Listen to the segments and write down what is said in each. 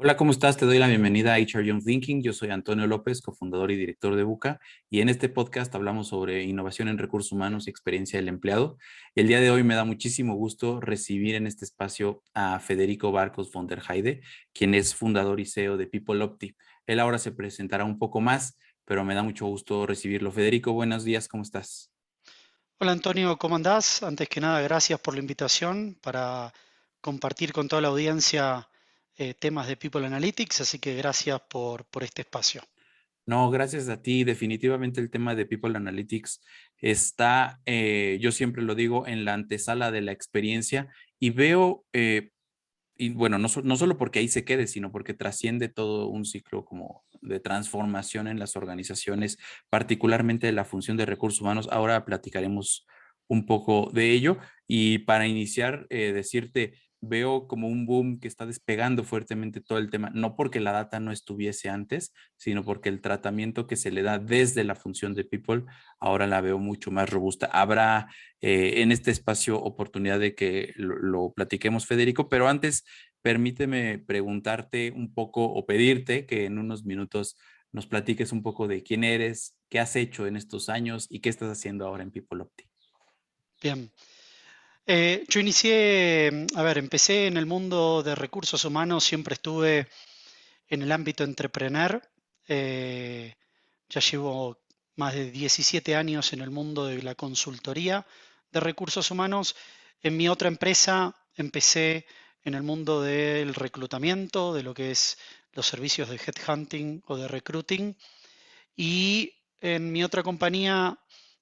Hola, ¿cómo estás? Te doy la bienvenida a HR Young Thinking. Yo soy Antonio López, cofundador y director de Buca, y en este podcast hablamos sobre innovación en recursos humanos y experiencia del empleado. Y el día de hoy me da muchísimo gusto recibir en este espacio a Federico Barcos von der Heide, quien es fundador y CEO de PeopleOpti. Él ahora se presentará un poco más, pero me da mucho gusto recibirlo. Federico, buenos días, ¿cómo estás? Hola Antonio, ¿cómo andás? Antes que nada, gracias por la invitación para compartir con toda la audiencia temas de People Analytics, así que gracias por este espacio. No, gracias a ti. Definitivamente el tema de People Analytics está, yo siempre lo digo, en la antesala de la experiencia y veo, y bueno, no solo porque ahí se quede, sino porque trasciende todo un ciclo como de transformación en las organizaciones, particularmente de la función de recursos humanos. Ahora platicaremos un poco de ello y para iniciar, decirte, veo como un boom que está despegando fuertemente todo el tema, no porque la data no estuviese antes, sino porque el tratamiento que se le da desde la función de People ahora la veo mucho más robusta. Habrá en este espacio oportunidad de que lo platiquemos, Federico, pero antes permíteme preguntarte un poco o pedirte que en unos minutos nos platiques un poco de quién eres, qué has hecho en estos años y qué estás haciendo ahora en PeopleOpti. Bien, yo inicié, empecé en el mundo de recursos humanos, siempre estuve en el ámbito entrepreneur, eh, ya llevo más de 17 años en el mundo de la consultoría de recursos humanos. En mi otra empresa empecé en el mundo del reclutamiento, de lo que es los servicios de headhunting o de recruiting. Y en mi otra compañía,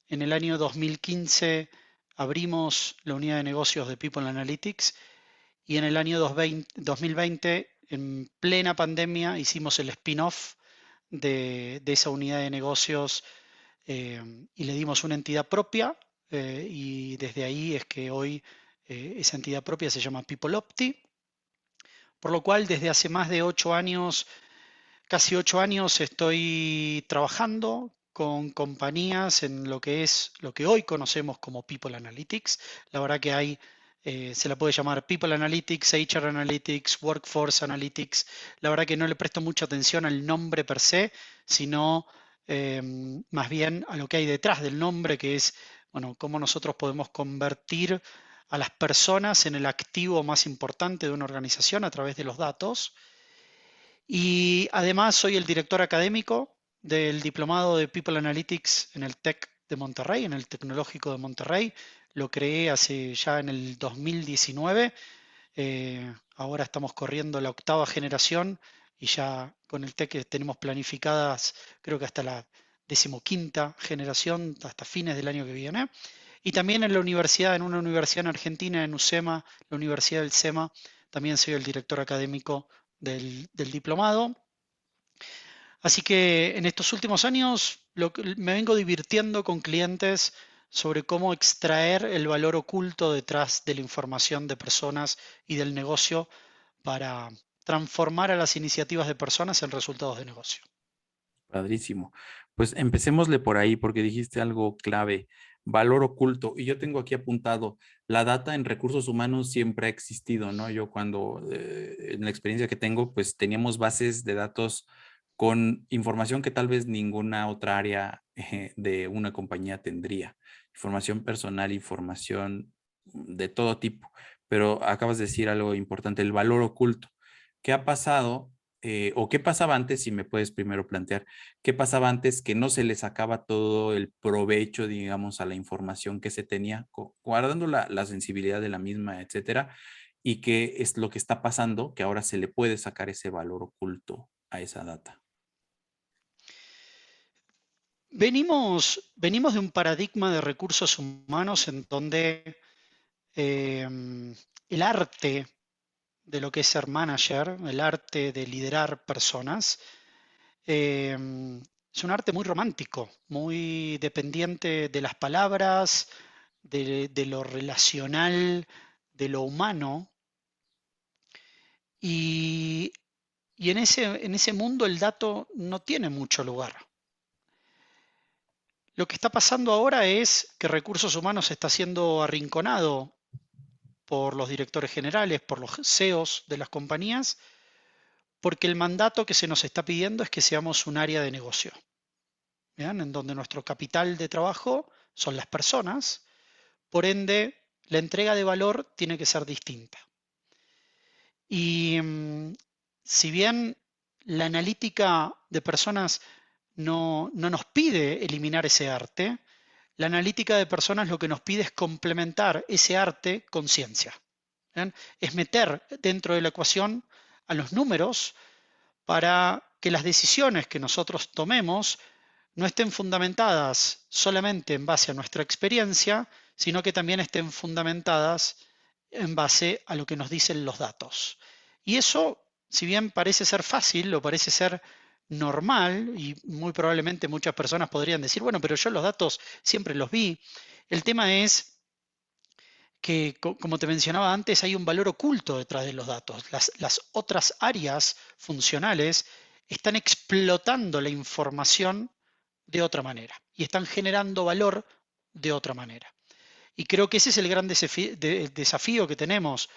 en el año 2015, abrimos la unidad de negocios de People Analytics y en el año 2020, en plena pandemia, hicimos el spin-off de esa unidad de negocios y le dimos una entidad propia y desde ahí es que hoy esa entidad propia se llama PeopleOpti, por lo cual desde hace más de 8 años, casi 8 años, estoy trabajando con compañías en lo que es lo que hoy conocemos como People Analytics. La verdad que hay, se la puede llamar People Analytics, HR Analytics, Workforce Analytics. La verdad que no le presto mucha atención al nombre per se, sino más bien a lo que hay detrás del nombre, que es, bueno, cómo nosotros podemos convertir a las personas en el activo más importante de una organización a través de los datos. Y además soy el director académico del diplomado de People Analytics en el TEC de Monterrey, en el Tecnológico de Monterrey. Lo creé hace ya en el 2019. Ahora estamos corriendo la octava generación y ya con el TEC tenemos planificadas, creo que hasta la decimoquinta generación, hasta fines del año que viene. Y también en la universidad, en una universidad en Argentina, en UCEMA, la Universidad del SEMA, también soy el director académico del diplomado. Así que en estos últimos años me vengo divirtiendo con clientes sobre cómo extraer el valor oculto detrás de la información de personas y del negocio para transformar a las iniciativas de personas en resultados de negocio. Padrísimo. Pues empecémosle por ahí porque dijiste algo clave, valor oculto. Y yo tengo aquí apuntado, la data en recursos humanos siempre ha existido, ¿no? Yo cuando, en la experiencia que tengo, pues teníamos bases de datos con información que tal vez ninguna otra área de una compañía tendría. Información personal, información de todo tipo. Pero acabas de decir algo importante, el valor oculto. ¿Qué ha pasado? ¿O qué pasaba antes, si me puedes primero plantear? ¿Qué pasaba antes que no se le sacaba todo el provecho, digamos, a la información que se tenía, guardando la sensibilidad de la misma, etcétera? ¿Y qué es lo que está pasando que ahora se le puede sacar ese valor oculto a esa data? Venimos de un paradigma de recursos humanos en donde el arte de lo que es ser manager, el arte de liderar personas, eh, es un arte muy romántico, muy dependiente de las palabras, de lo relacional, de lo humano. Y, y en ese mundo el dato no tiene mucho lugar. Lo que está pasando ahora es que recursos humanos está siendo arrinconado por los directores generales, por los CEOs de las compañías, Porque el mandato que se nos está pidiendo es que seamos un área de negocio, ¿bien? En donde nuestro capital de trabajo son las personas, por ende, la entrega de valor tiene que ser distinta. Y si bien la analítica de personas no nos pide eliminar ese arte, la analítica de personas lo que nos pide es complementar ese arte con ciencia. ¿Bien? Es meter dentro de la ecuación a los números para que las decisiones que nosotros tomemos no estén fundamentadas solamente en base a nuestra experiencia, sino que también estén fundamentadas en base a lo que nos dicen los datos. Y eso, si bien parece ser fácil o parece ser normal, y muy probablemente muchas personas podrían decir, bueno, pero yo los datos siempre los vi, el tema es que, como te mencionaba antes, hay un valor oculto detrás de los datos. Las otras áreas funcionales están explotando la información de otra manera y están generando valor de otra manera. Y creo que ese es el gran desafío que tenemos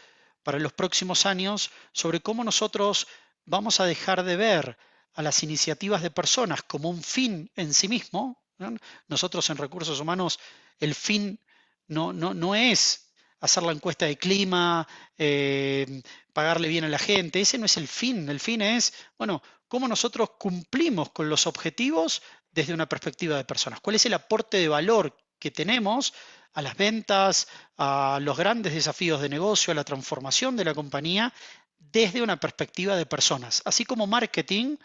para los próximos años sobre cómo nosotros vamos a dejar de ver a las iniciativas de personas como un fin en sí mismo, ¿no? Nosotros en recursos humanos el fin no es hacer la encuesta de clima, pagarle bien a la gente, ese no es el fin es, bueno, cómo nosotros cumplimos con los objetivos desde una perspectiva de personas, cuál es el aporte de valor que tenemos a las ventas, a los grandes desafíos de negocio, a la transformación de la compañía desde una perspectiva de personas. Así como marketing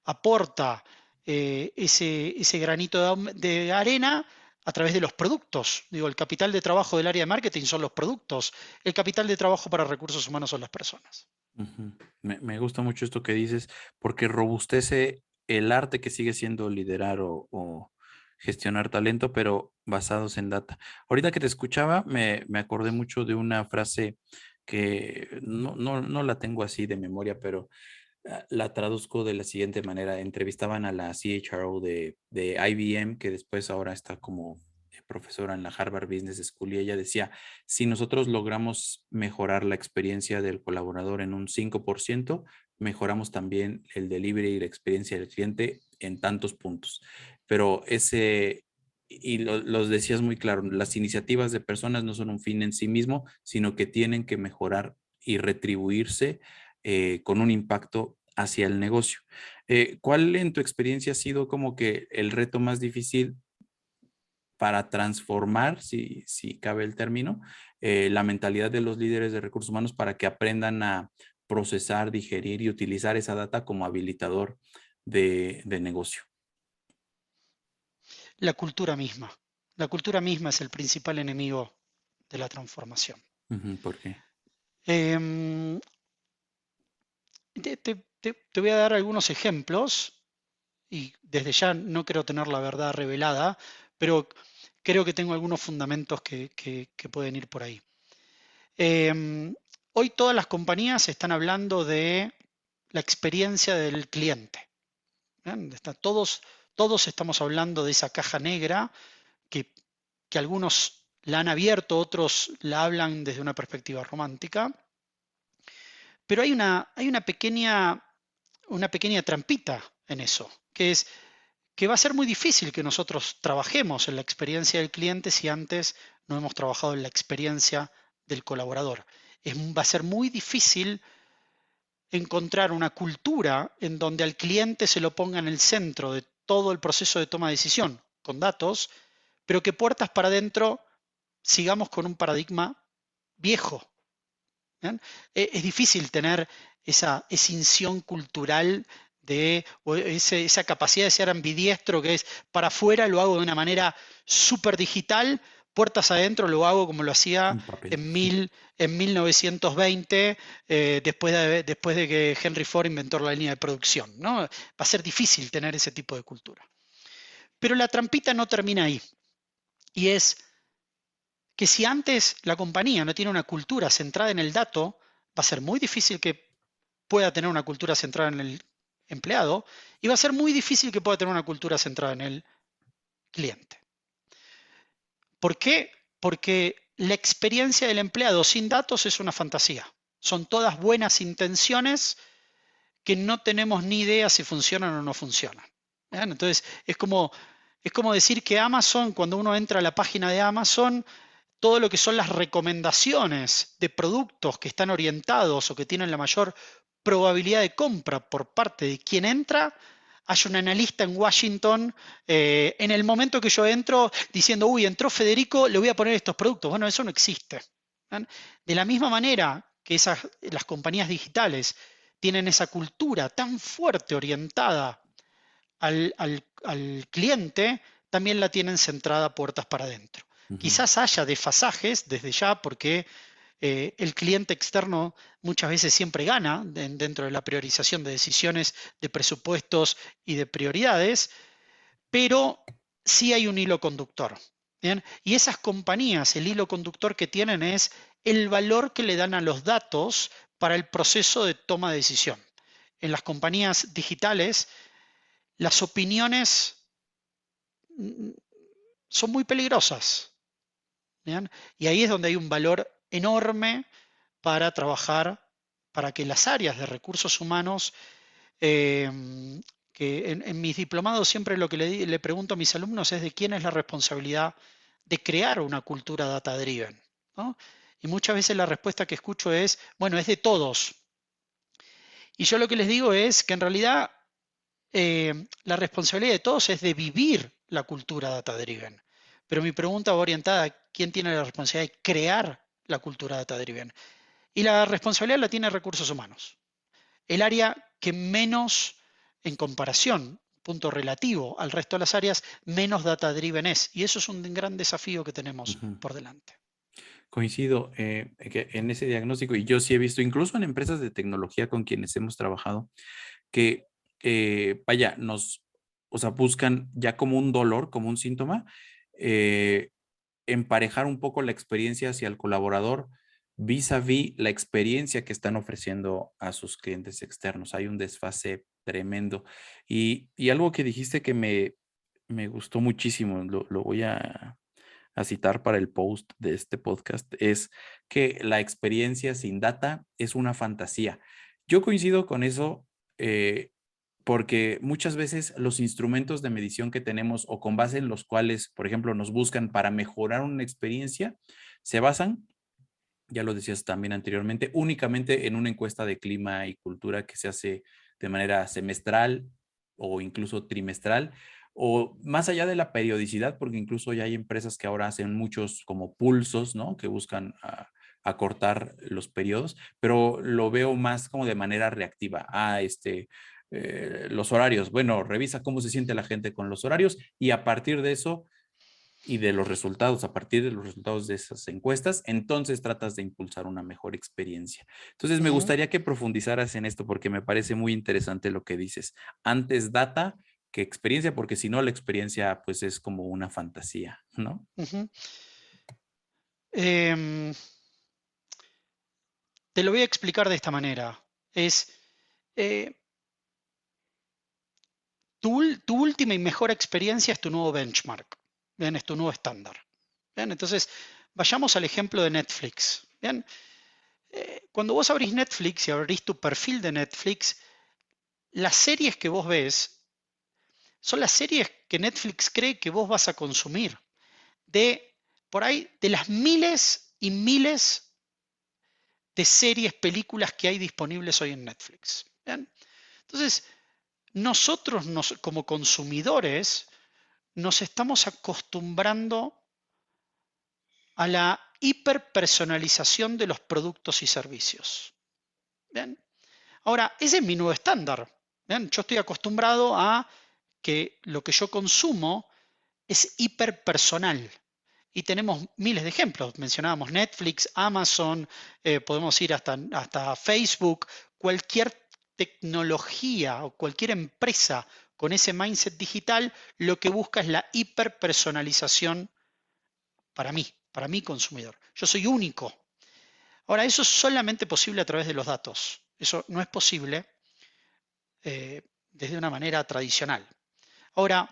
aporta ese granito de arena a través de los productos. Digo, el capital de trabajo del área de marketing son los productos, el capital de trabajo para recursos humanos son las personas. Ujú. Me gusta mucho esto que dices, porque robustece el arte que sigue siendo liderar o gestionar talento, pero basados en data. Ahorita que te escuchaba, me acordé mucho de una frase que no la tengo así de memoria, pero la traduzco de la siguiente manera. Entrevistaban a la CHRO de IBM, que después ahora está como profesora en la Harvard Business School, y ella decía, si nosotros logramos mejorar la experiencia del colaborador en un 5%, mejoramos también el delivery y la experiencia del cliente en tantos puntos. Pero los decías muy claro, las iniciativas de personas no son un fin en sí mismo, sino que tienen que mejorar y retribuirse con un impacto hacia el negocio. ¿Cuál en tu experiencia ha sido como que el reto más difícil para transformar, si cabe el término, la mentalidad de los líderes de recursos humanos para que aprendan a procesar, digerir y utilizar esa data como habilitador de negocio? La cultura misma. La cultura misma es el principal enemigo de la transformación. Ujú, ¿por qué? Em, te voy a dar algunos ejemplos y desde ya no quiero tener la verdad revelada, pero creo que tengo algunos fundamentos que pueden ir por ahí. Eh, Hoy todas las compañías están hablando de la experiencia del cliente. ¿Bien? Todos estamos hablando de esa caja negra que, que algunos la han abierto, otros la hablan desde una perspectiva romántica, pero una pequeña trampita en eso, que es que va a ser muy difícil que nosotros trabajemos en la experiencia del cliente si antes no hemos trabajado en la experiencia del colaborador. Va a ser muy difícil encontrar una cultura en donde al cliente se lo ponga en el centro de todo el proceso de toma de decisión con datos, pero que puertas para adentro sigamos con un paradigma viejo. ¿Bien? Es difícil tener esa escisión cultural o esa capacidad de ser ambidiestro que es para afuera lo hago de una manera súper digital, puertas adentro lo hago como lo hacía Un papel. en 1920, después de que Henry Ford inventó la línea de producción, ¿no? Va a ser difícil tener ese tipo de cultura. Pero la trampita no termina ahí. Y es que si antes la compañía no tiene una cultura centrada en el dato, va a ser muy difícil que pueda tener una cultura centrada en el empleado y va a ser muy difícil que pueda tener una cultura centrada en el cliente. ¿Por qué? Porque la experiencia del empleado sin datos es una fantasía. Son todas buenas intenciones que no tenemos ni idea si funcionan o no funcionan. ¿Bien? Entonces, es como decir que Amazon, cuando uno entra a la página de Amazon, todo lo que son las recomendaciones de productos que están orientados o que tienen la mayor probabilidad de compra por parte de quien entra, hay un analista en Washington en el momento que yo entro diciendo, uy, entró Federico, le voy a poner estos productos. Bueno, eso no existe. ¿Ven? De la misma manera que las compañías digitales tienen esa cultura tan fuerte orientada al cliente, también la tienen centrada puertas para adentro. Ujú. Quizás haya desfasajes desde ya porque el cliente externo muchas veces siempre gana dentro de la priorización de decisiones, de presupuestos y de prioridades, pero sí hay un hilo conductor. ¿Bien? Y esas compañías, el hilo conductor que tienen es el valor que le dan a los datos para el proceso de toma de decisión. En las compañías digitales, las opiniones son muy peligrosas. ¿Bien? Y ahí es donde hay un valor enorme para trabajar para que las áreas de recursos humanos, eh, que en mis diplomados siempre lo que le pregunto a mis alumnos es de quién es la responsabilidad de crear una cultura data driven, ¿no? Y muchas veces la respuesta que escucho es, bueno, es de todos. Y yo lo que les digo es que en realidad la responsabilidad de todos es de vivir la cultura data driven. Pero mi pregunta va orientada a quién tiene la responsabilidad de crear la cultura data driven. Y la responsabilidad la tiene recursos humanos. El área que menos, en comparación, punto relativo al resto de las áreas, menos data driven es. Y eso es un gran desafío que tenemos Ujú. por delante. Coincido que en ese diagnóstico, y yo sí he visto, incluso en empresas de tecnología con quienes hemos trabajado, que, vaya, o sea, buscan ya como un dolor, como un síntoma, eh, emparejar un poco la experiencia hacia el colaborador vis a vis la experiencia que están ofreciendo a sus clientes externos. Hay un desfase tremendo. Y algo que dijiste que me gustó muchísimo, lo voy a citar para el post de este podcast, es que la experiencia sin data es una fantasía. Yo coincido con eso porque muchas veces los instrumentos de medición que tenemos o con base en los cuales, por ejemplo, nos buscan para mejorar una experiencia, se basan, ya lo decías también anteriormente, únicamente en una encuesta de clima y cultura que se hace de manera semestral o incluso trimestral, o más allá de la periodicidad, porque incluso ya hay empresas que ahora hacen muchos como pulsos, ¿no? Que buscan acortar los periodos, pero lo veo más como de manera reactiva. Los horarios, bueno, revisa cómo se siente la gente con los horarios y a partir de eso y de los resultados, a partir de los resultados de esas encuestas, entonces tratas de impulsar una mejor experiencia. Entonces, me Ujú, gustaría que profundizaras en esto porque me parece muy interesante lo que dices. Antes data que experiencia, porque si no, la experiencia pues es como una fantasía, ¿no? ujú. Em, Te lo voy a explicar de esta manera. Eh, tu última y mejor experiencia es tu nuevo benchmark. Bien, es tu nuevo estándar. Bien, entonces, vayamos al ejemplo de Netflix. Bien, cuando vos abrís Netflix y abrís tu perfil de Netflix, las series que vos ves son las series que Netflix cree que vos vas a consumir. De por ahí, de las miles y miles de series, películas que hay disponibles hoy en Netflix. Bien, entonces, nosotros como consumidores nos estamos acostumbrando a la hiperpersonalización de los productos y servicios. ¿Bien? Ahora, ese es mi nuevo estándar. ¿Bien? Yo estoy acostumbrado a que lo que yo consumo es hiperpersonal. Y tenemos miles de ejemplos. Mencionábamos Netflix, Amazon, podemos ir hasta Facebook, cualquier tecnología o cualquier empresa con ese mindset digital, lo que busca es la hiperpersonalización para mí consumidor. Yo soy único. Ahora, eso es solamente posible a través de los datos. Eso no es posible desde una manera tradicional. Ahora,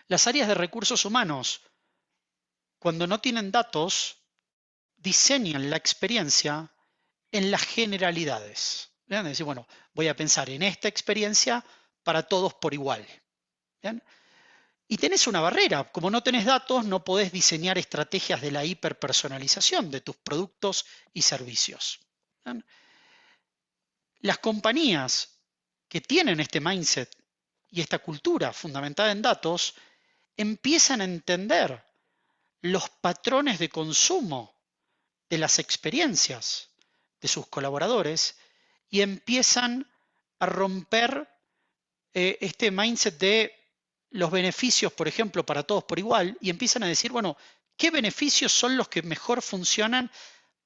las áreas de recursos humanos, cuando no tienen datos, diseñan la experiencia en las generalidades. ¿Bien? Decir, bueno, voy a pensar en esta experiencia para todos por igual. ¿Bien? Y tenés una barrera. Como no tenés datos, no podés diseñar estrategias de la hiperpersonalización de tus productos y servicios. ¿Bien? Las compañías que tienen este mindset y esta cultura fundamentada en datos empiezan a entender los patrones de consumo de las experiencias de sus colaboradores y empiezan a romper este mindset de los beneficios, por ejemplo, para todos por igual, y empiezan a decir, bueno, ¿qué beneficios son los que mejor funcionan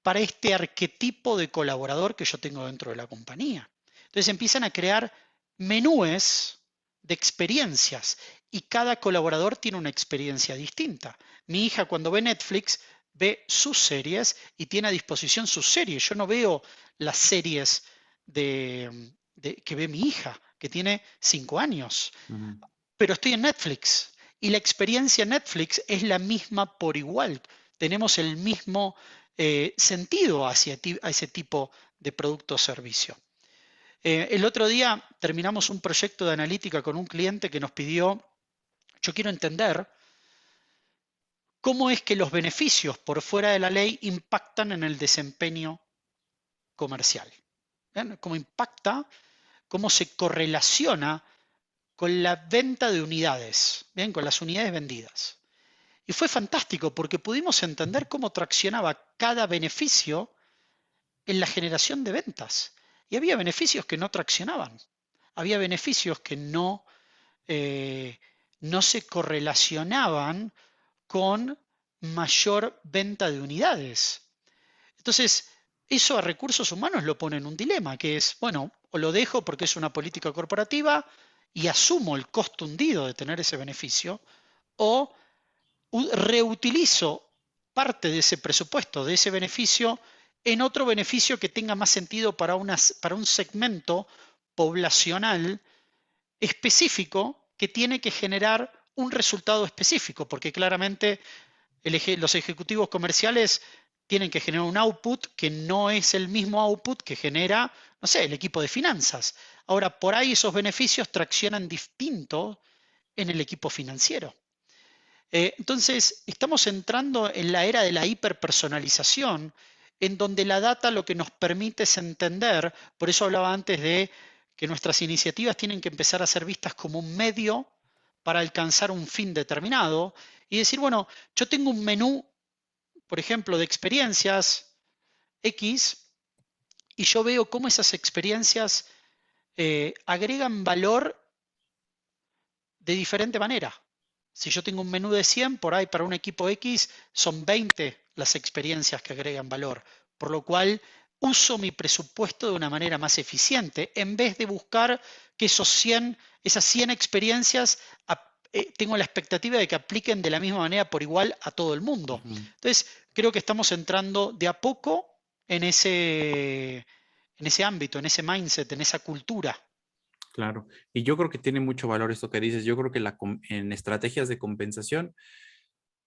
para este arquetipo de colaborador que yo tengo dentro de la compañía? Entonces empiezan a crear menúes de experiencias y cada colaborador tiene una experiencia distinta. Mi hija cuando ve Netflix ve sus series y tiene a disposición sus series. Yo no veo las series que ve mi hija, que tiene 5 años, Ujú. pero estoy en Netflix y la experiencia en Netflix es la misma por igual. Tenemos el mismo sentido hacia a ese tipo de producto o servicio. El otro día terminamos un proyecto de analítica con un cliente que nos pidió, yo quiero entender cómo es que los beneficios por fuera de la ley impactan en el desempeño comercial. ¿Ven? Cómo impacta, cómo se correlaciona con la venta de unidades, ¿bien? Con las unidades vendidas. Y fue fantástico porque pudimos entender cómo traccionaba cada beneficio en la generación de ventas. Y había beneficios que no traccionaban. Había beneficios que eh, no se correlacionaban con mayor venta de unidades. Entonces, eso a recursos humanos lo pone en un dilema, que es, bueno, o lo dejo porque es una política corporativa y asumo el costo hundido de tener ese beneficio, o reutilizo parte de ese presupuesto, de ese beneficio, en otro beneficio que tenga más sentido para un segmento poblacional específico que tiene que generar un resultado específico, porque claramente los ejecutivos comerciales tienen que generar un output que no es el mismo output que genera, no sé, el equipo de finanzas. Ahora, por ahí esos beneficios traccionan distinto en el equipo financiero. Entonces, estamos entrando en la era de la hiperpersonalización, en donde la data lo que nos permite es entender, por eso hablaba antes de que nuestras iniciativas tienen que empezar a ser vistas como un medio para alcanzar un fin determinado y decir, bueno, yo tengo un menú, por ejemplo, de experiencias X y yo veo cómo esas experiencias agregan valor de diferente manera. Si yo tengo un menú de 100, por ahí para un equipo X son 20 las experiencias que agregan valor, por lo cual uso mi presupuesto de una manera más eficiente en vez de buscar que esas 100 experiencias tengo la expectativa de que apliquen de la misma manera por igual a todo el mundo. Ujú. Entonces, creo que estamos entrando de a poco en ese ámbito, en ese mindset, en esa cultura. Claro. Y yo creo que tiene mucho valor esto que dices. Yo creo que en estrategias de compensación,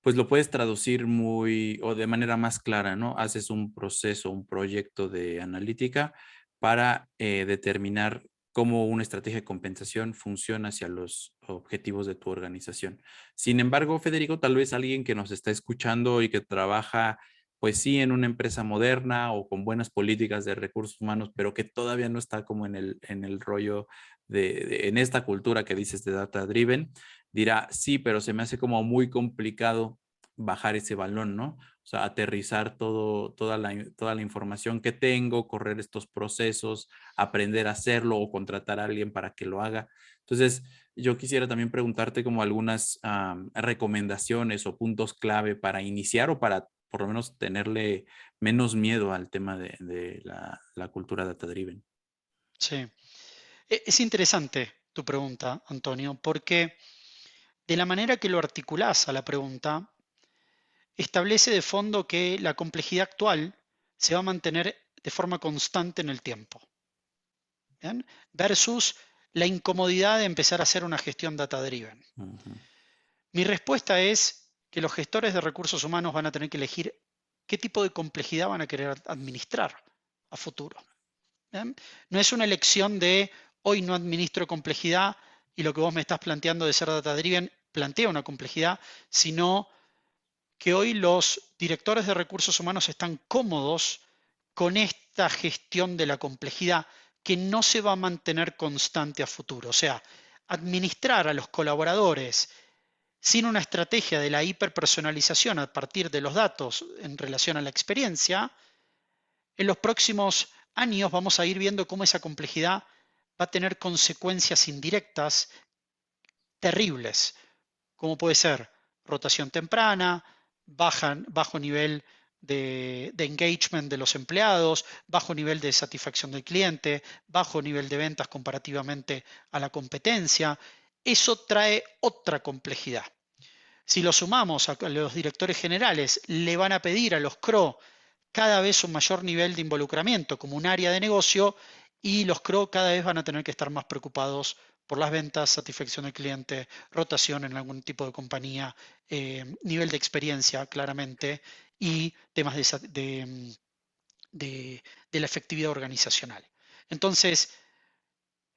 pues lo puedes traducir muy o de manera más clara, ¿no? Haces un proceso, un proyecto de analítica para determinar cómo una estrategia de compensación funciona hacia los objetivos de tu organización. Sin embargo, Federico, tal vez alguien que nos está escuchando y que trabaja, pues sí, en una empresa moderna o con buenas políticas de recursos humanos, pero que todavía no está como en el rollo en esta cultura que dices de data driven, dirá, sí, pero se me hace como muy complicado bajar ese balón, ¿no? O sea, aterrizar toda la información que tengo, correr estos procesos, aprender a hacerlo o contratar a alguien para que lo haga. Entonces, yo quisiera también preguntarte como algunas recomendaciones o puntos clave para iniciar o para por lo menos tenerle menos miedo al tema de la cultura data driven. Sí. Es interesante tu pregunta, Antonio, porque de la manera que lo articulás a la pregunta, establece de fondo que la complejidad actual se va a mantener de forma constante en el tiempo, ¿bien? Versus la incomodidad de empezar a hacer una gestión data-driven. Ujú. Mi respuesta es que los gestores de recursos humanos van a tener que elegir qué tipo de complejidad van a querer administrar a futuro. ¿bien? No es una elección de hoy no administro complejidad y lo que vos me estás planteando de ser data driven plantea una complejidad, sino que hoy los directores de recursos humanos están cómodos con esta gestión de la complejidad que no se va a mantener constante a futuro. O sea, administrar a los colaboradores sin una estrategia de la hiperpersonalización a partir de los datos en relación a la experiencia, en los próximos años vamos a ir viendo cómo esa complejidad va a tener consecuencias indirectas terribles, como puede ser rotación temprana, bajo nivel de engagement de los empleados, bajo nivel de satisfacción del cliente, bajo nivel de ventas comparativamente a la competencia. Eso trae otra complejidad. Si lo sumamos a los directores generales, le van a pedir a los CRO cada vez un mayor nivel de involucramiento como un área de negocio y los CRO cada vez van a tener que estar más preocupados por las ventas, satisfacción del cliente, rotación en algún tipo de compañía, nivel de experiencia claramente y temas de la efectividad organizacional. Entonces,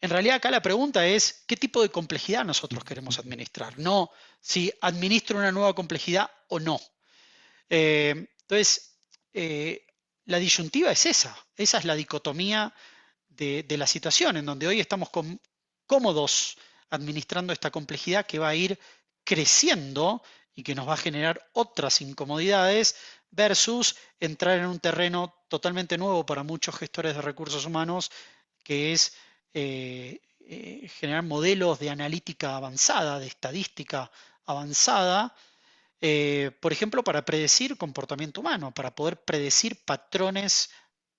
en realidad acá la pregunta es, ¿qué tipo de complejidad nosotros queremos administrar? No si administro una nueva complejidad o no. Entonces, la disyuntiva es esa es la dicotomía de la situación, en donde hoy estamos cómodos administrando esta complejidad que va a ir creciendo y que nos va a generar otras incomodidades versus entrar en un terreno totalmente nuevo para muchos gestores de recursos humanos, que es generar modelos de analítica avanzada, de estadística avanzada, por ejemplo, para predecir comportamiento humano, para poder predecir patrones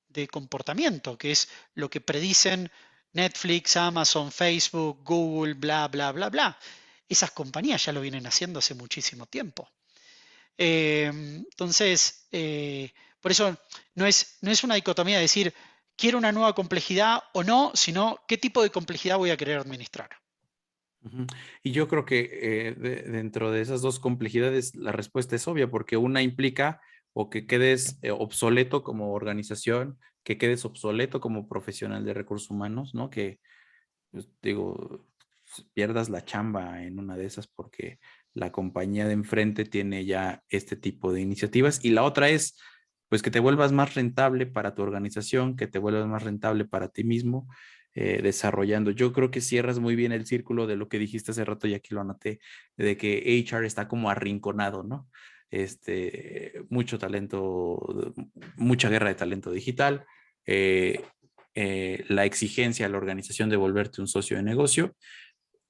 de comportamiento, que es lo que predicen Netflix, Amazon, Facebook, Google, bla, bla, bla, bla. Esas compañías ya lo vienen haciendo hace muchísimo tiempo. Entonces, por eso no es una dicotomía de decir, quiero una nueva complejidad o no, sino qué tipo de complejidad voy a querer administrar. Ujú. Y yo creo que dentro de esas dos complejidades la respuesta es obvia, porque una implica o que quedes obsoleto como organización, que quedes obsoleto como profesional de recursos humanos, ¿no? Que, pues, digo, pierdas la chamba en una de esas porque la compañía de enfrente tiene ya este tipo de iniciativas. Y la otra es, pues, que te vuelvas más rentable para tu organización, que te vuelvas más rentable para ti mismo, desarrollando. Yo creo que cierras muy bien el círculo de lo que dijiste hace rato y aquí lo anoté, de que HR está como arrinconado, ¿no? Mucho talento, mucha guerra de talento digital, eh, la exigencia a la organización de volverte un socio de negocio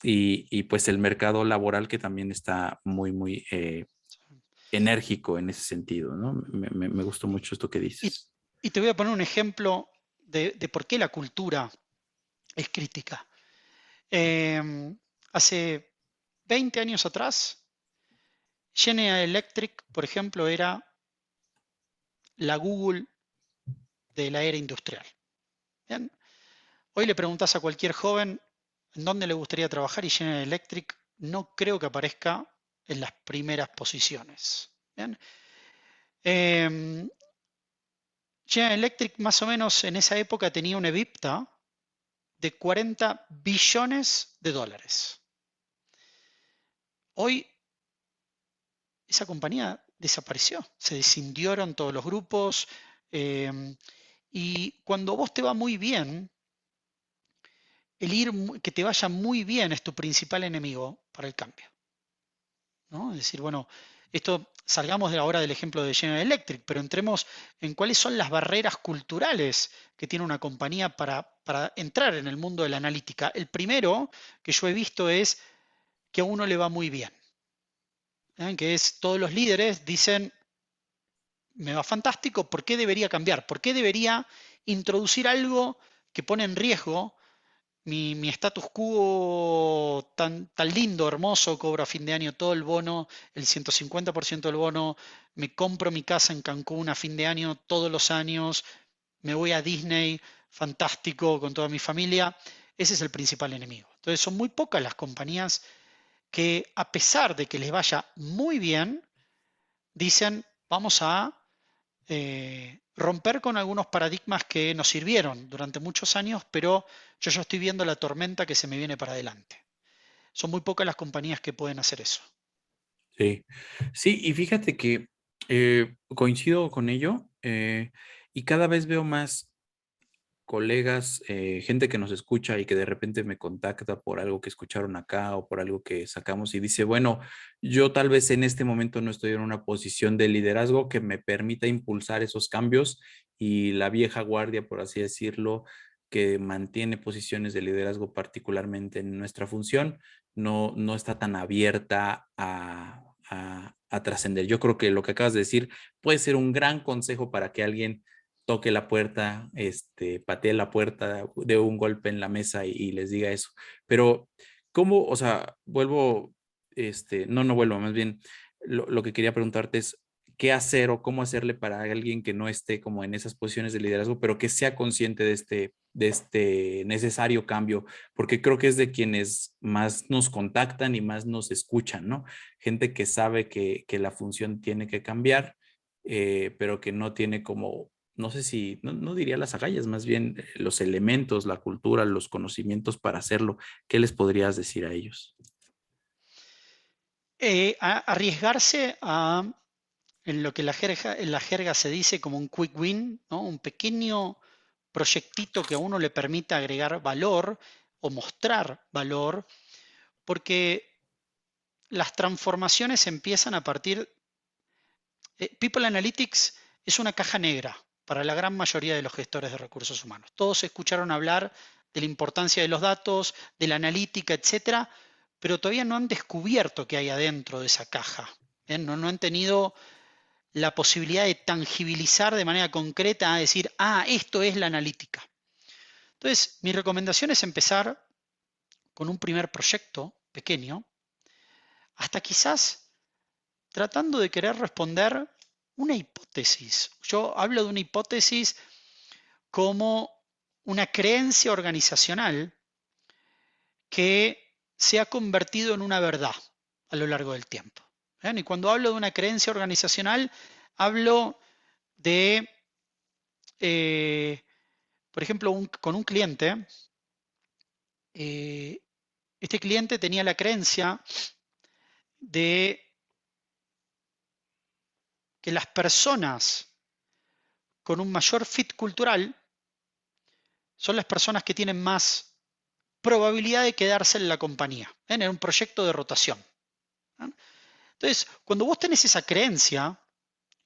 y pues el mercado laboral que también está muy, muy enérgico en ese sentido, ¿no? Me gustó mucho esto que Y, dices. y te voy a poner un ejemplo de por qué la cultura es crítica. Eh, Hace 20 años atrás, General Electric, por ejemplo, era la Google de la era industrial. ¿Bien? Hoy le preguntas a cualquier joven en dónde le gustaría trabajar y General Electric no creo que aparezca en las primeras posiciones. ¿Bien? Eh, General Electric más o menos en esa época tenía un EBITDA de 40 billones de dólares. Hoy esa compañía desapareció, se descindieron todos los grupos y cuando vos te va muy bien, que te vaya muy bien es tu principal enemigo para el cambio, ¿no? Es decir, bueno, esto salgamos de ahora del ejemplo de General Electric, pero entremos en cuáles son las barreras culturales que tiene una compañía para entrar en el mundo de la analítica. El primero que yo he visto es que a uno le va muy bien, ¿eh? Que es todos los líderes dicen, me va fantástico, ¿por qué debería cambiar? ¿Por qué debería introducir algo que pone en riesgo mi status quo tan lindo, hermoso, cobro a fin de año todo el bono, el 150% del bono, me compro mi casa en Cancún a fin de año todos los años, me voy a Disney, fantástico, con toda mi familia? Ese es el principal enemigo. Entonces son muy pocas las compañías que a pesar de que les vaya muy bien, dicen, vamos a romper con algunos paradigmas que nos sirvieron durante muchos años, pero yo ya estoy viendo la tormenta que se me viene para adelante. Son muy pocas las compañías que pueden hacer eso. Sí, sí, y fíjate que coincido con ello, y cada vez veo más colegas, gente que nos escucha y que de repente me contacta por algo que escucharon acá o por algo que sacamos y dice, bueno, yo tal vez en este momento no estoy en una posición de liderazgo que me permita impulsar esos cambios y la vieja guardia, por así decirlo, que mantiene posiciones de liderazgo particularmente en nuestra función, no está tan abierta a trascender. Yo creo que lo que acabas de decir puede ser un gran consejo para que alguien toque la puerta, patee la puerta, de un golpe en la mesa y les diga eso. Pero, ¿cómo? O sea, vuelvo, no vuelvo, más bien, lo que quería preguntarte es, ¿qué hacer o cómo hacerle para alguien que no esté como en esas posiciones de liderazgo, pero que sea consciente de este necesario cambio? Porque creo que es de quienes más nos contactan y más nos escuchan, ¿no? Gente que sabe que la función tiene que cambiar, pero que no tiene como no sé si, no diría las agallas, más bien los elementos, la cultura, los conocimientos para hacerlo. ¿Qué les podrías decir a ellos? Arriesgarse a, en lo que en la jerga se dice como un quick win, ¿no? Un pequeño proyectito que a uno le permita agregar valor o mostrar valor, porque las transformaciones empiezan a partir. People Analytics es una caja negra para la gran mayoría de los gestores de recursos humanos. Todos escucharon hablar de la importancia de los datos, de la analítica, etcétera, pero todavía no han descubierto qué hay adentro de esa caja. No han tenido la posibilidad de tangibilizar de manera concreta, a decir, esto es la analítica. Entonces, mi recomendación es empezar con un primer proyecto pequeño, hasta quizás tratando de querer responder una hipótesis. Yo hablo de una hipótesis como una creencia organizacional que se ha convertido en una verdad a lo largo del tiempo. ¿Bien? Y cuando hablo de una creencia organizacional, hablo de, por ejemplo, con un cliente. Este cliente tenía la creencia de que las personas con un mayor fit cultural son las personas que tienen más probabilidad de quedarse en la compañía, en un proyecto de rotación. Entonces, cuando vos tenés esa creencia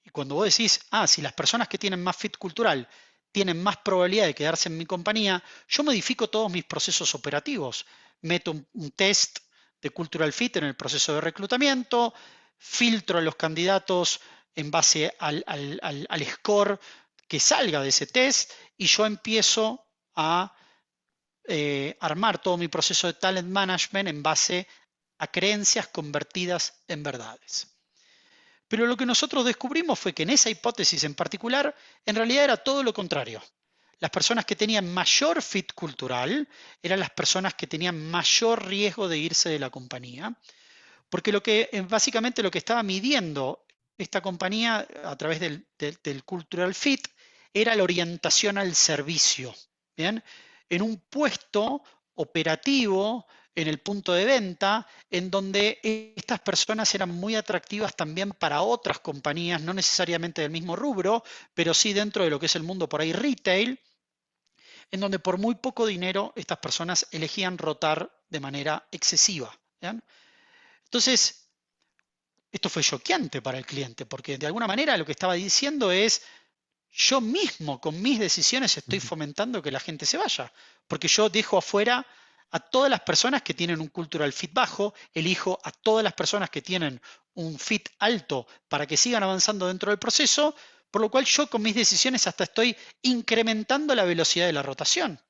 y cuando vos decís, si las personas que tienen más fit cultural tienen más probabilidad de quedarse en mi compañía, yo modifico todos mis procesos operativos. Meto un test de cultural fit en el proceso de reclutamiento, filtro a los candidatos en base al score que salga de ese test y yo empiezo a armar todo mi proceso de talent management en base a creencias convertidas en verdades. Pero lo que nosotros descubrimos fue que en esa hipótesis en particular, en realidad era todo lo contrario. Las personas que tenían mayor fit cultural eran las personas que tenían mayor riesgo de irse de la compañía, porque básicamente lo que estaba midiendo esta compañía a través del cultural fit era la orientación al servicio. ¿Bien? En un puesto operativo en el punto de venta, en donde estas personas eran muy atractivas también para otras compañías, no necesariamente del mismo rubro, pero sí dentro de lo que es el mundo por ahí retail, en donde por muy poco dinero estas personas elegían rotar de manera excesiva. ¿Bien? Entonces, esto fue choqueante para el cliente, porque de alguna manera lo que estaba diciendo es, yo mismo con mis decisiones estoy fomentando que la gente se vaya, porque yo dejo afuera a todas las personas que tienen un cultural fit bajo, elijo a todas las personas que tienen un fit alto para que sigan avanzando dentro del proceso, por lo cual yo con mis decisiones hasta estoy incrementando la velocidad de la rotación.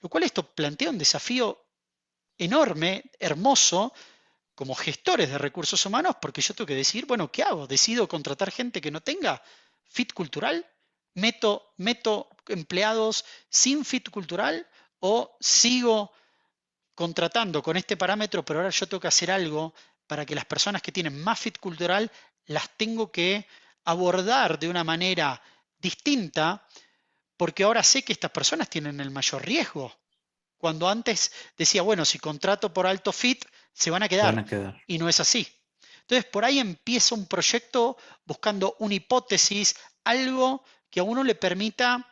Lo cual esto plantea un desafío enorme, hermoso, como gestores de recursos humanos, porque yo tengo que decidir, bueno, ¿qué hago? ¿Decido contratar gente que no tenga fit cultural? ¿Meto empleados sin fit cultural o sigo contratando con este parámetro, pero ahora yo tengo que hacer algo para que las personas que tienen más fit cultural las tengo que abordar de una manera distinta porque ahora sé que estas personas tienen el mayor riesgo. Cuando antes decía, bueno, si contrato por alto fit, se van a Se van quedar. a quedar. Y no es así. Entonces, por ahí empieza un proyecto buscando una hipótesis, algo que a uno le permita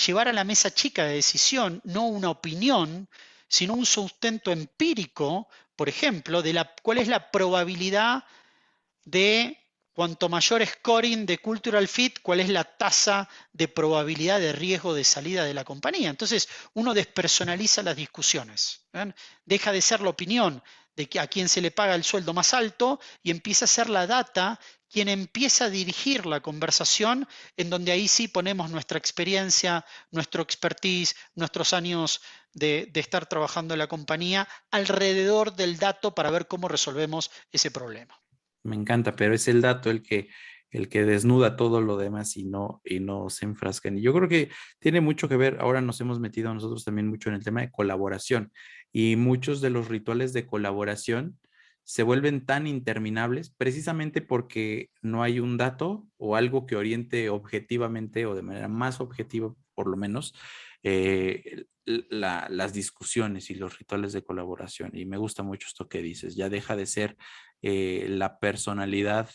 llevar a la mesa chica de decisión, no una opinión, sino un sustento empírico, por ejemplo, de cuál es la probabilidad de cuanto mayor scoring de cultural fit, cuál es la tasa de probabilidad de riesgo de salida de la compañía. Entonces, uno despersonaliza las discusiones. ¿Ven? Deja de ser la opinión de a quién se le paga el sueldo más alto y empieza a ser la data quien empieza a dirigir la conversación, en donde ahí sí ponemos nuestra experiencia, nuestro expertise, nuestros años de estar trabajando en la compañía alrededor del dato para ver cómo resolvemos ese problema. Me encanta, pero es el dato el que desnuda todo lo demás y no se enfrasca en. Y yo creo que tiene mucho que ver, ahora nos hemos metido nosotros también mucho en el tema de colaboración y muchos de los rituales de colaboración se vuelven tan interminables precisamente porque no hay un dato o algo que oriente objetivamente o de manera más objetiva, por lo menos, las discusiones y los rituales de colaboración. Y me gusta mucho esto que dices, ya deja de ser la personalidad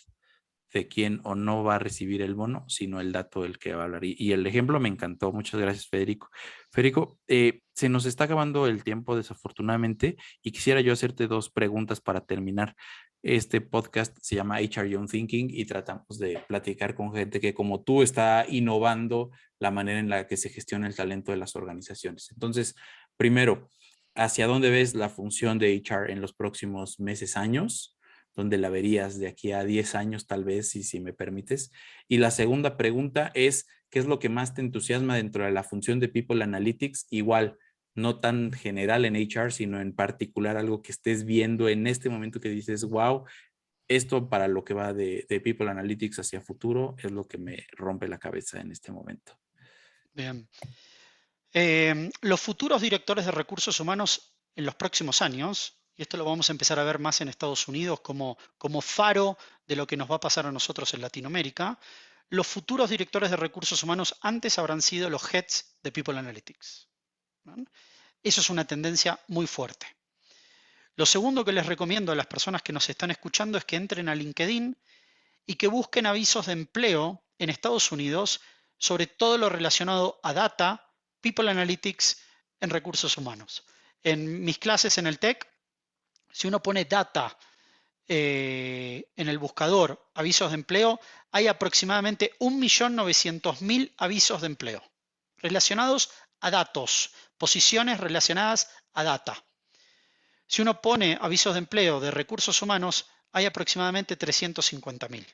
de quién o no va a recibir el bono, sino el dato del que va a hablar. Y el ejemplo me encantó. Muchas gracias, Federico. Federico, se nos está acabando el tiempo, desafortunadamente, y quisiera yo hacerte dos preguntas para terminar. Este podcast se llama HR Young Thinking y tratamos de platicar con gente que, como tú, está innovando la manera en la que se gestiona el talento de las organizaciones. Entonces, primero, ¿hacia dónde ves la función de HR en los próximos meses, años? ¿Dónde la verías de aquí a 10 años tal vez, si me permites? Y la segunda pregunta es, ¿qué es lo que más te entusiasma dentro de la función de People Analytics? Igual, no tan general en HR, sino en particular algo que estés viendo en este momento que dices, wow, esto para lo que va de People Analytics hacia futuro es lo que me rompe la cabeza en este momento. Bien. Los futuros directores de recursos humanos en los próximos años, y esto lo vamos a empezar a ver más en Estados Unidos como faro de lo que nos va a pasar a nosotros en Latinoamérica, los futuros directores de recursos humanos antes habrán sido los heads de People Analytics. ¿No? Eso es una tendencia muy fuerte. Lo segundo que les recomiendo a las personas que nos están escuchando es que entren a LinkedIn y que busquen avisos de empleo en Estados Unidos sobre todo lo relacionado a data, People Analytics en recursos humanos. En mis clases en el TEC, si uno pone data en el buscador avisos de empleo, hay aproximadamente 1.900.000 avisos de empleo relacionados a datos, posiciones relacionadas a data. Si uno pone avisos de empleo de recursos humanos, hay aproximadamente 350.000.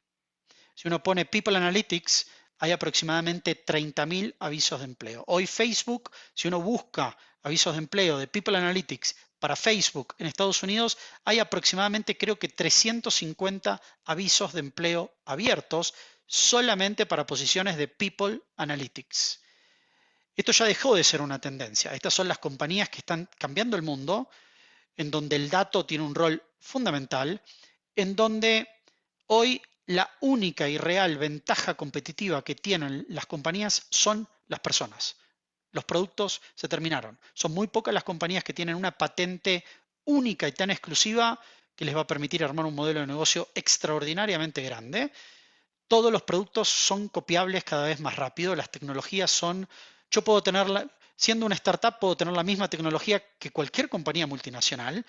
Si uno pone People Analytics, hay aproximadamente 30.000 avisos de empleo. Hoy Facebook, si uno busca avisos de empleo de People Analytics para Facebook en Estados Unidos, hay aproximadamente creo que 350 avisos de empleo abiertos solamente para posiciones de People Analytics. Esto ya dejó de ser una tendencia. Estas son las compañías que están cambiando el mundo, en donde el dato tiene un rol fundamental, en donde hoy la única y real ventaja competitiva que tienen las compañías son las personas. Los productos se terminaron. Son muy pocas las compañías que tienen una patente única y tan exclusiva que les va a permitir armar un modelo de negocio extraordinariamente grande. Todos los productos son copiables cada vez más rápido. Las tecnologías son, yo puedo tenerla, siendo una startup, puedo tener la misma tecnología que cualquier compañía multinacional,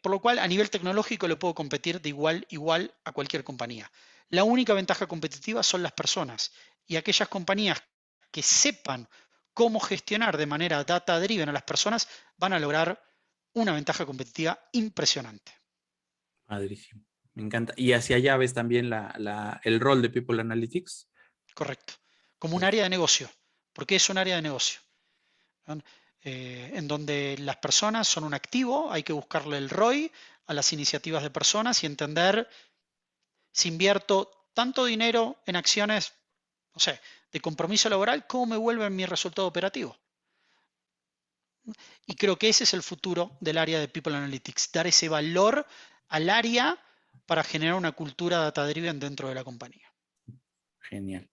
por lo cual a nivel tecnológico le puedo competir de igual a cualquier compañía. La única ventaja competitiva son las personas y aquellas compañías que sepan cómo gestionar de manera data driven a las personas van a lograr una ventaja competitiva impresionante. Padrísimo. Me encanta. Y hacia allá ves también el rol de People Analytics. Correcto. Como un área de Perfecto. negocio. Porque es un área de negocio. En donde las personas son un activo, hay que buscarle el ROI a las iniciativas de personas y entender si invierto tanto dinero en acciones, no sé, de compromiso laboral, ¿cómo me vuelven mi resultado operativo? Y creo que ese es el futuro del área de People Analytics, dar ese valor al área para generar una cultura data driven dentro de la compañía. Genial.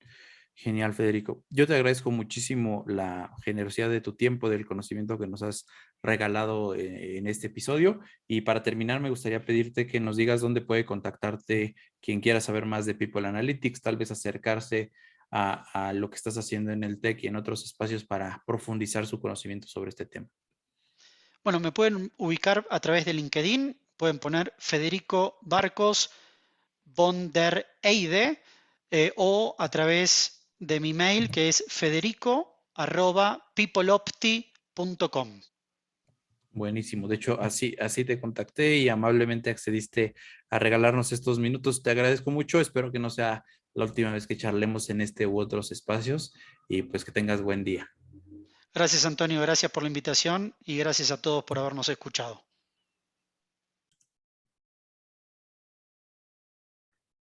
Genial, Federico. Yo te agradezco muchísimo la generosidad de tu tiempo, del conocimiento que nos has regalado en este episodio. Y para terminar, me gustaría pedirte que nos digas dónde puede contactarte quien quiera saber más de People Analytics, tal vez acercarse a lo que estás haciendo en el TEC y en otros espacios para profundizar su conocimiento sobre este tema. Bueno, me pueden ubicar a través de LinkedIn, pueden poner Federico Barcos von der Eide o a través de mi mail que es federico@peopleopti.com. Buenísimo. De hecho, así te contacté y amablemente accediste a regalarnos estos minutos. Te agradezco mucho. Espero que no sea la última vez que charlemos en este u otros espacios y pues que tengas buen día. Gracias Antonio, gracias por la invitación y gracias a todos por habernos escuchado.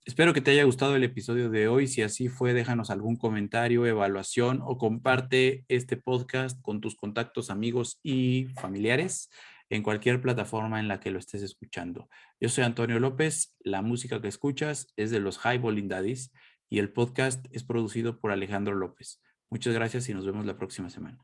Espero que te haya gustado el episodio de hoy. Si así fue, déjanos algún comentario, evaluación o comparte este podcast con tus contactos, amigos y familiares en cualquier plataforma en la que lo estés escuchando. Yo soy Antonio López. La música que escuchas es de los Highballing Daddies y el podcast es producido por Alejandro López. Muchas gracias y nos vemos la próxima semana.